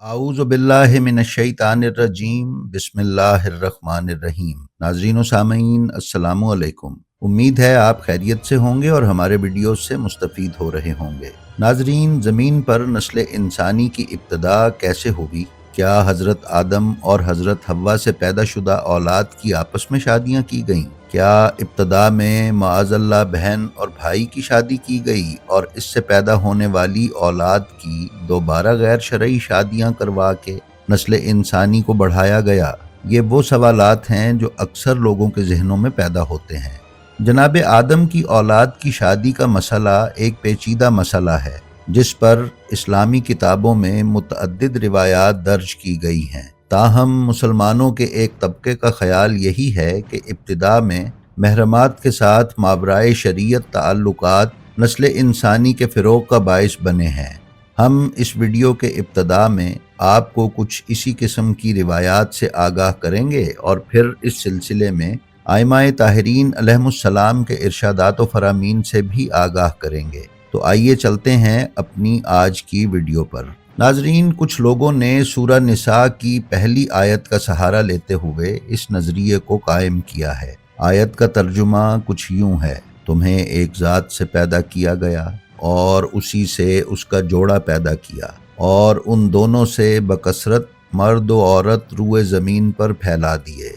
اعوذ باللہ من الشیطان الرجیم بسم اللہ الرحمن الرحیم۔ ناظرین و سامعین السلام علیکم۔ امید ہے آپ خیریت سے ہوں گے اور ہمارے ویڈیوز سے مستفید ہو رہے ہوں گے۔ ناظرین، زمین پر نسل انسانی کی ابتدا کیسے ہوئی؟ کیا حضرت آدم اور حضرت حوا سے پیدا شدہ اولاد کی آپس میں شادیاں کی گئیں؟ کیا ابتدا میں معاذ اللہ بہن اور بھائی کی شادی کی گئی اور اس سے پیدا ہونے والی اولاد کی دوبارہ غیر شرعی شادیاں کروا کے نسل انسانی کو بڑھایا گیا؟ یہ وہ سوالات ہیں جو اکثر لوگوں کے ذہنوں میں پیدا ہوتے ہیں۔ جناب آدم کی اولاد کی شادی کا مسئلہ ایک پیچیدہ مسئلہ ہے جس پر اسلامی کتابوں میں متعدد روایات درج کی گئی ہیں۔ تاہم مسلمانوں کے ایک طبقے کا خیال یہی ہے کہ ابتدا میں محرمات کے ساتھ مابرائے شریعت تعلقات نسل انسانی کے فروغ کا باعث بنے ہیں۔ ہم اس ویڈیو کے ابتدا میں آپ کو کچھ اسی قسم کی روایات سے آگاہ کریں گے اور پھر اس سلسلے میں ائمہ طاہرین علیہم السلام کے ارشادات و فرامین سے بھی آگاہ کریں گے۔ تو آئیے چلتے ہیں اپنی آج کی ویڈیو پر۔ ناظرین، کچھ لوگوں نے سورہ نساء کی پہلی آیت کا سہارا لیتے ہوئے اس نظریے کو قائم کیا ہے۔ آیت کا ترجمہ کچھ یوں ہے: تمہیں ایک ذات سے پیدا کیا گیا اور اسی سے اس کا جوڑا پیدا کیا اور ان دونوں سے بکثرت مرد و عورت روئے زمین پر پھیلا دیے۔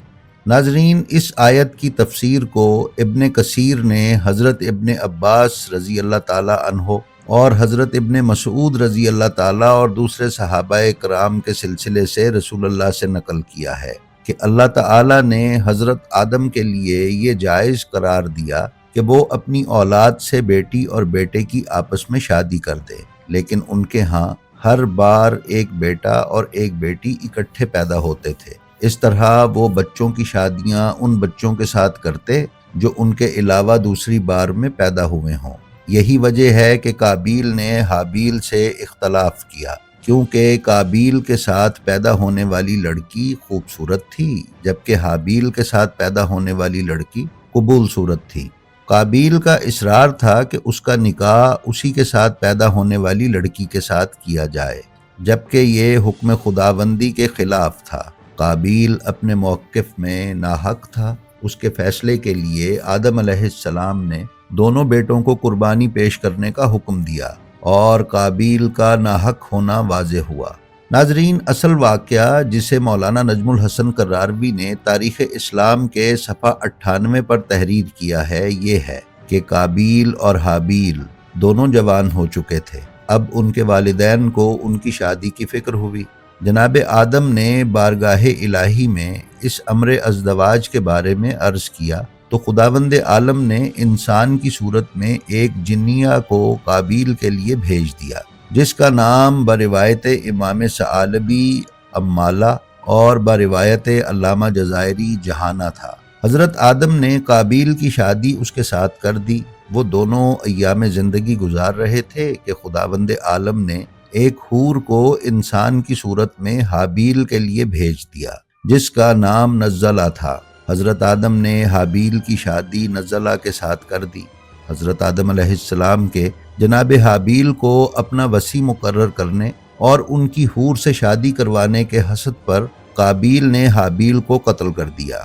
ناظرین، اس آیت کی تفسیر کو ابن کثیر نے حضرت ابن عباس رضی اللہ تعالی عنہ اور حضرت ابن مسعود رضی اللہ تعالیٰ اور دوسرے صحابہ کرام کے سلسلے سے رسول اللہ سے نقل کیا ہے کہ اللہ تعالیٰ نے حضرت آدم کے لیے یہ جائز قرار دیا کہ وہ اپنی اولاد سے بیٹی اور بیٹے کی آپس میں شادی کر دے، لیکن ان کے ہاں ہر بار ایک بیٹا اور ایک بیٹی اکٹھے پیدا ہوتے تھے۔ اس طرح وہ بچوں کی شادیاں ان بچوں کے ساتھ کرتے جو ان کے علاوہ دوسری بار میں پیدا ہوئے ہوں۔ یہی وجہ ہے کہ قابیل نے حابیل سے اختلاف کیا، کیونکہ قابیل کے ساتھ پیدا ہونے والی لڑکی خوبصورت تھی جبکہ حابیل کے ساتھ پیدا ہونے والی لڑکی قبول صورت تھی۔ قابیل کا اصرار تھا کہ اس کا نکاح اسی کے ساتھ پیدا ہونے والی لڑکی کے ساتھ کیا جائے، جبکہ یہ حکم خداوندی کے خلاف تھا۔ قابیل اپنے موقف میں ناحق تھا۔ اس کے فیصلے کے لیے آدم علیہ السلام نے دونوں بیٹوں کو قربانی پیش کرنے کا حکم دیا اور قابیل کا ناحق ہونا واضح ہوا۔ ناظرین، اصل واقعہ جسے مولانا نجم الحسن کراروی نے تاریخ اسلام کے صفحہ 98 پر تحریر کیا ہے یہ ہے کہ قابیل اور حابیل دونوں جوان ہو چکے تھے۔ اب ان کے والدین کو ان کی شادی کی فکر ہوئی۔ جناب آدم نے بارگاہ الہی میں اس امر ازدواج کے بارے میں عرض کیا تو خداوند عالم نے انسان کی صورت میں ایک جنیہ کو قابیل کے لیے بھیج دیا، جس کا نام بروایت امام ثعالبی امالہ اور بروایت علامہ جزائری جہانہ تھا۔ حضرت آدم نے قابیل کی شادی اس کے ساتھ کر دی۔ وہ دونوں ایام زندگی گزار رہے تھے کہ خداوند عالم نے ایک حور کو انسان کی صورت میں حابیل کے لیے بھیج دیا، جس کا نام نزلہ تھا۔ حضرت آدم نے حابیل کی شادی نزلہ کے ساتھ کر دی۔ حضرت آدم علیہ السلام کے جناب حابیل کو اپنا وصی مقرر کرنے اور ان کی حور سے شادی کروانے کے حسد پر قابیل نے حابیل کو قتل کر دیا۔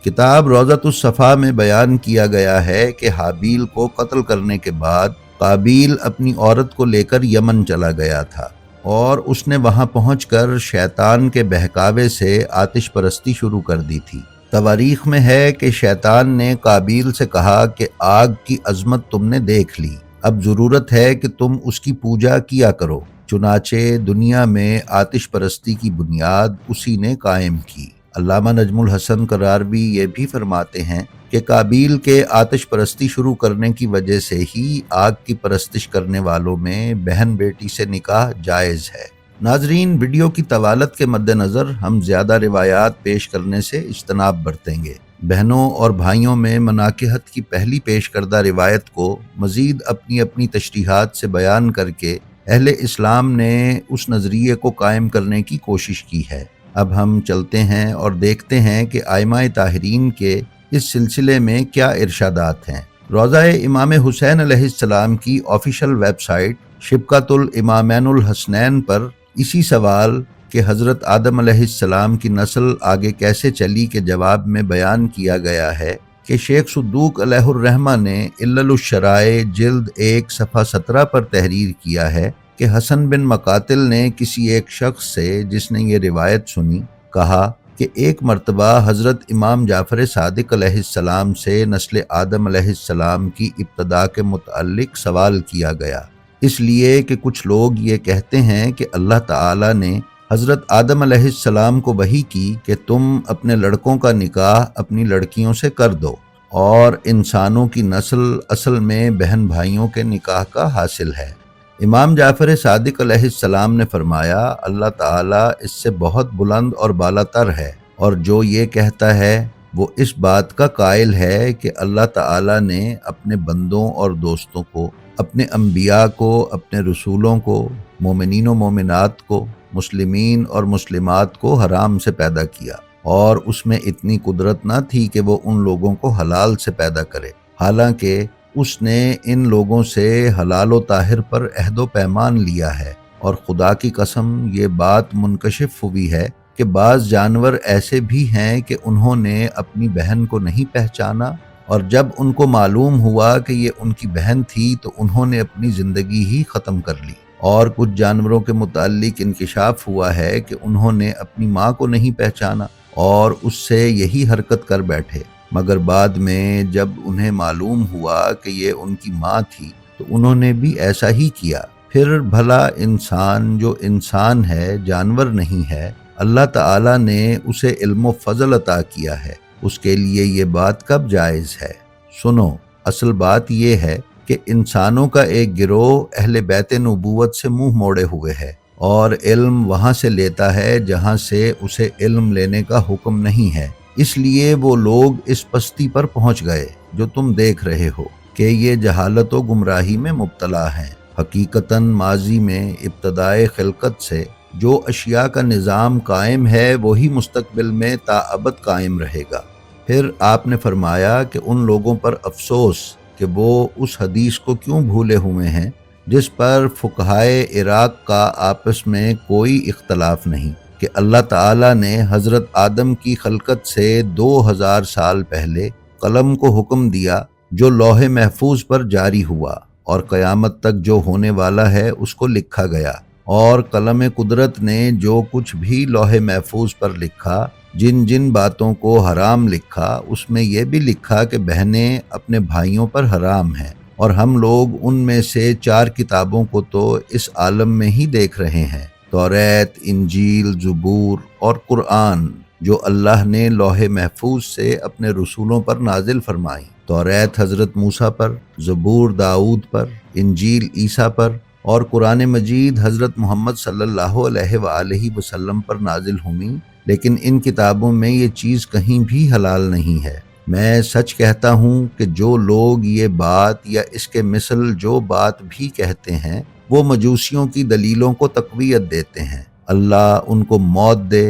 کتاب روضۃ الصفا میں بیان کیا گیا ہے کہ حابیل کو قتل کرنے کے بعد قابیل اپنی عورت کو لے کر یمن چلا گیا تھا اور اس نے وہاں پہنچ کر شیطان کے بہکاوے سے آتش پرستی شروع کر دی تھی۔ تواریخ میں ہے کہ شیطان نے قابیل سے کہا کہ آگ کی عظمت تم نے دیکھ لی، اب ضرورت ہے کہ تم اس کی پوجا کیا کرو۔ چنانچہ دنیا میں آتش پرستی کی بنیاد اسی نے قائم کی۔ علامہ نجم الحسن کراروی یہ بھی فرماتے ہیں کہ قابیل کے آتش پرستی شروع کرنے کی وجہ سے ہی آگ کی پرستش کرنے والوں میں بہن بیٹی سے نکاح جائز ہے۔ ناظرین، ویڈیو کی طوالت کے مد نظر ہم زیادہ روایات پیش کرنے سے اجتناب برتیں گے۔ بہنوں اور بھائیوں میں مناکحت کی پہلی پیش کردہ روایت کو مزید اپنی اپنی تشریحات سے بیان کر کے اہل اسلام نے اس نظریے کو قائم کرنے کی کوشش کی ہے۔ اب ہم چلتے ہیں اور دیکھتے ہیں کہ ائمہ طاہرین کے اس سلسلے میں کیا ارشادات ہیں۔ روضہ امام حسین علیہ السلام کی آفیشیل ویب سائٹ شبکۃ الامامین الحسنین پر اسی سوال کہ حضرت آدم علیہ السلام کی نسل آگے کیسے چلی کے جواب میں بیان کیا گیا ہے کہ شیخ صدوق علیہ الرحمہ نے علل الشرائع جلد 1 صفحہ 17 پر تحریر کیا ہے کہ حسن بن مقاتل نے کسی ایک شخص سے جس نے یہ روایت سنی کہا کہ ایک مرتبہ حضرت امام جعفر صادق علیہ السلام سے نسل آدم علیہ السلام کی ابتدا کے متعلق سوال کیا گیا، اس لیے کہ کچھ لوگ یہ کہتے ہیں کہ اللہ تعالی نے حضرت آدم علیہ السلام کو وحی کی کہ تم اپنے لڑکوں کا نکاح اپنی لڑکیوں سے کر دو، اور انسانوں کی نسل اصل میں بہن بھائیوں کے نکاح کا حاصل ہے۔ امام جعفر صادق علیہ السلام نے فرمایا اللہ تعالیٰ اس سے بہت بلند اور بالا تر ہے، اور جو یہ کہتا ہے وہ اس بات کا قائل ہے کہ اللہ تعالیٰ نے اپنے بندوں اور دوستوں کو، اپنے انبیاء کو، اپنے رسولوں کو، مومنین و مومنات کو، مسلمین اور مسلمات کو حرام سے پیدا کیا، اور اس میں اتنی قدرت نہ تھی کہ وہ ان لوگوں کو حلال سے پیدا کرے، حالانکہ اس نے ان لوگوں سے حلال و طاہر پر عہد و پیمان لیا ہے، اور خدا کی قسم یہ بات منکشف ہوئی ہے کہ بعض جانور ایسے بھی ہیں کہ انہوں نے اپنی بہن کو نہیں پہچانا، اور جب ان کو معلوم ہوا کہ یہ ان کی بہن تھی تو انہوں نے اپنی زندگی ہی ختم کر لی، اور کچھ جانوروں کے متعلق انکشاف ہوا ہے کہ انہوں نے اپنی ماں کو نہیں پہچانا اور اس سے یہی حرکت کر بیٹھے، مگر بعد میں جب انہیں معلوم ہوا کہ یہ ان کی ماں تھی تو انہوں نے بھی ایسا ہی کیا۔ پھر بھلا انسان جو انسان ہے جانور نہیں ہے، اللہ تعالیٰ نے اسے علم و فضل عطا کیا ہے، اس کے لیے یہ بات کب جائز ہے؟ سنو، اصل بات یہ ہے کہ انسانوں کا ایک گروہ اہل بیت نبوت سے منہ موڑے ہوئے ہے، اور علم وہاں سے لیتا ہے جہاں سے اسے علم لینے کا حکم نہیں ہے، اس لیے وہ لوگ اس پستی پر پہنچ گئے جو تم دیکھ رہے ہو کہ یہ جہالت و گمراہی میں مبتلا ہیں۔ حقیقتاً ماضی میں ابتدائے خلقت سے جو اشیاء کا نظام قائم ہے وہی مستقبل میں تا ابد قائم رہے گا۔ پھر آپ نے فرمایا کہ ان لوگوں پر افسوس کہ وہ اس حدیث کو کیوں بھولے ہوئے ہیں جس پر فقہائے عراق کا آپس میں کوئی اختلاف نہیں، کہ اللہ تعالیٰ نے حضرت آدم کی خلقت سے 2000 سال پہلے قلم کو حکم دیا جو لوح محفوظ پر جاری ہوا، اور قیامت تک جو ہونے والا ہے اس کو لکھا گیا، اور قلم قدرت نے جو کچھ بھی لوح محفوظ پر لکھا، جن جن باتوں کو حرام لکھا اس میں یہ بھی لکھا کہ بہنیں اپنے بھائیوں پر حرام ہیں، اور ہم لوگ ان میں سے 4 کتابوں کو تو اس عالم میں ہی دیکھ رہے ہیں، توریت، انجیل، زبور اور قرآن، جو اللہ نے لوح محفوظ سے اپنے رسولوں پر نازل فرمائی۔ توریت حضرت موسیٰ پر، زبور داؤد پر، انجیل عیسیٰ پر، اور قرآن مجید حضرت محمد صلی اللہ علیہ وآلہ وسلم پر نازل ہوئیں، لیکن ان کتابوں میں یہ چیز کہیں بھی حلال نہیں ہے۔ میں سچ کہتا ہوں کہ جو لوگ یہ بات یا اس کے مثل جو بات بھی کہتے ہیں وہ مجوسیوں کی دلیلوں کو تقویت دیتے ہیں، اللہ ان کو موت دے،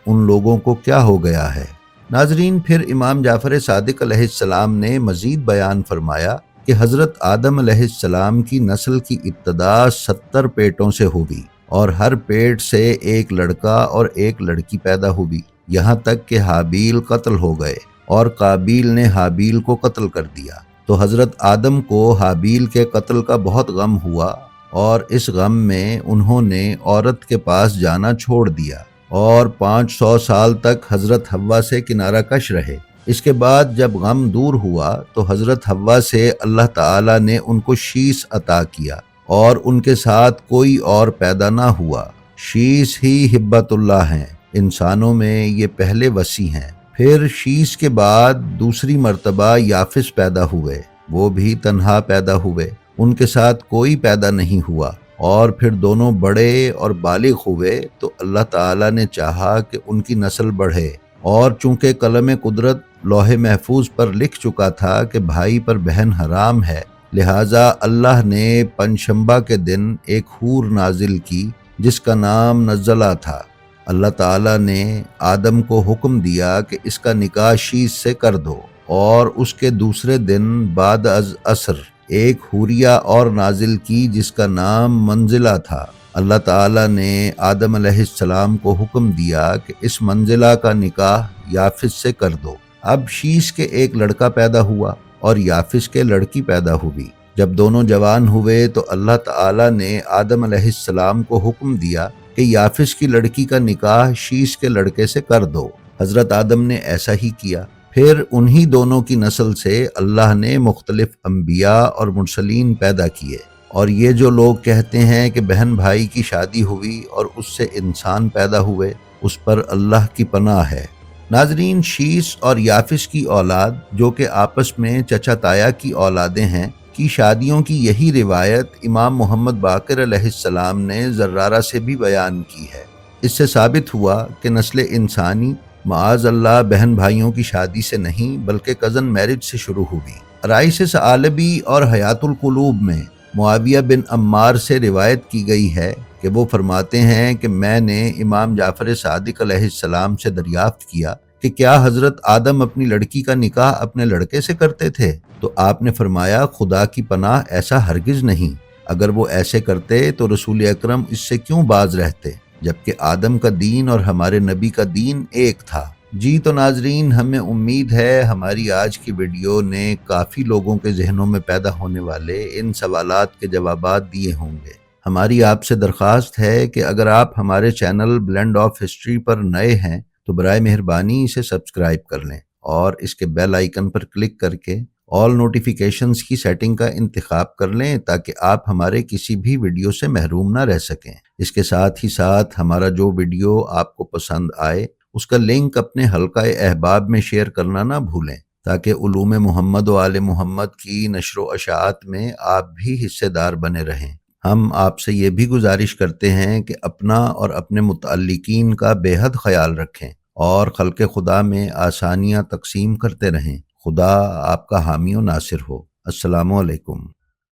ان لوگوں کو کیا ہو گیا ہے۔ ناظرین، پھر امام جعفر صادق علیہ السلام نے مزید بیان فرمایا کہ حضرت آدم علیہ السلام کی نسل کی ابتدا 70 پیٹوں سے ہوئی، اور ہر پیٹ سے ایک لڑکا اور ایک لڑکی پیدا ہوئی، یہاں تک کہ حابیل قتل ہو گئے اور قابیل نے حابیل کو قتل کر دیا، تو حضرت آدم کو حابیل کے قتل کا بہت غم ہوا، اور اس غم میں انہوں نے عورت کے پاس جانا چھوڑ دیا، اور 500 سال تک حضرت حوا سے کنارہ کش رہے۔ اس کے بعد جب غم دور ہوا تو حضرت حوا سے اللہ تعالیٰ نے ان کو شیس عطا کیا، اور ان کے ساتھ کوئی اور پیدا نہ ہوا۔ شیس ہی ہبت اللہ ہیں، انسانوں میں یہ پہلے وصی ہیں۔ پھر شیس کے بعد دوسری مرتبہ یافس پیدا ہوئے، وہ بھی تنہا پیدا ہوئے، ان کے ساتھ کوئی پیدا نہیں ہوا، اور پھر دونوں بڑے اور بالغ ہوئے تو اللہ تعالیٰ نے چاہا کہ ان کی نسل بڑھے، اور چونکہ قلم قدرت لوح محفوظ پر لکھ چکا تھا کہ بھائی پر بہن حرام ہے، لہٰذا اللہ نے پنجشنبہ کے دن ایک حور نازل کی جس کا نام نزلہ تھا۔ اللہ تعالیٰ نے آدم کو حکم دیا کہ اس کا نکاح شیس سے کر دو، اور اس کے دوسرے دن بعد از عصر ایک حوریہ اور نازل کی جس کا نام منزلہ تھا۔ اللہ تعالیٰ نے آدم علیہ السلام کو حکم دیا کہ اس منزلہ کا نکاح یافس سے کر دو۔ اب شیش کے ایک لڑکا پیدا ہوا اور یافس کے لڑکی پیدا ہوئی۔ جب دونوں جوان ہوئے تو اللہ تعالیٰ نے آدم علیہ السلام کو حکم دیا کہ یافس کی لڑکی کا نکاح شیش کے لڑکے سے کر دو۔ حضرت آدم نے ایسا ہی کیا۔ پھر انہی دونوں کی نسل سے اللہ نے مختلف انبیاء اور مرسلین پیدا کیے۔ اور یہ جو لوگ کہتے ہیں کہ بہن بھائی کی شادی ہوئی اور اس سے انسان پیدا ہوئے، اس پر اللہ کی پناہ ہے۔ ناظرین، شیش اور یافس کی اولاد جو کہ آپس میں چچا تایا کی اولادیں ہیں کی شادیوں کی یہی روایت امام محمد باقر علیہ السلام نے زرارہ سے بھی بیان کی ہے۔ اس سے ثابت ہوا کہ نسل انسانی معاذ اللہ بہن بھائیوں کی شادی سے نہیں بلکہ کزن میرج سے شروع ہوئی۔ رائس ثعلبی اور حیات القلوب میں معاویہ بن عمار سے روایت کی گئی ہے کہ وہ فرماتے ہیں کہ میں نے امام جعفر صادق علیہ السلام سے دریافت کیا کہ کیا حضرت آدم اپنی لڑکی کا نکاح اپنے لڑکے سے کرتے تھے؟ تو آپ نے فرمایا خدا کی پناہ ایسا ہرگز نہیں، اگر وہ ایسے کرتے تو رسول اکرم اس سے کیوں باز رہتے، جبکہ آدم کا دین اور ہمارے نبی کا دین ایک تھا۔ جی تو ناظرین، ہمیں امید ہے ہماری آج کی ویڈیو نے کافی لوگوں کے ذہنوں میں پیدا ہونے والے ان سوالات کے جوابات دیے ہوں گے۔ ہماری آپ سے درخواست ہے کہ اگر آپ ہمارے چینل بلینڈ آف ہسٹری پر نئے ہیں تو برائے مہربانی اسے سبسکرائب کر لیں اور اس کے بیل آئیکن پر کلک کر کے آل نوٹیفیکیشنز کی سیٹنگ کا انتخاب کر لیں تاکہ آپ ہمارے کسی بھی ویڈیو سے محروم نہ رہ سکیں۔ اس کے ساتھ ہی ساتھ ہمارا جو ویڈیو آپ کو پسند آئے اس کا لنک اپنے حلقہ احباب میں شیئر کرنا نہ بھولیں تاکہ علوم محمد و آل محمد کی نشر و اشاعت میں آپ بھی حصے دار بنے رہیں۔ ہم آپ سے یہ بھی گزارش کرتے ہیں کہ اپنا اور اپنے متعلقین کا بے حد خیال رکھیں اور خلق خدا میں آسانیاں تقسیم کرتے رہیں۔ خدا آپ کا حامی و ناصر ہو۔ السلام علیکم۔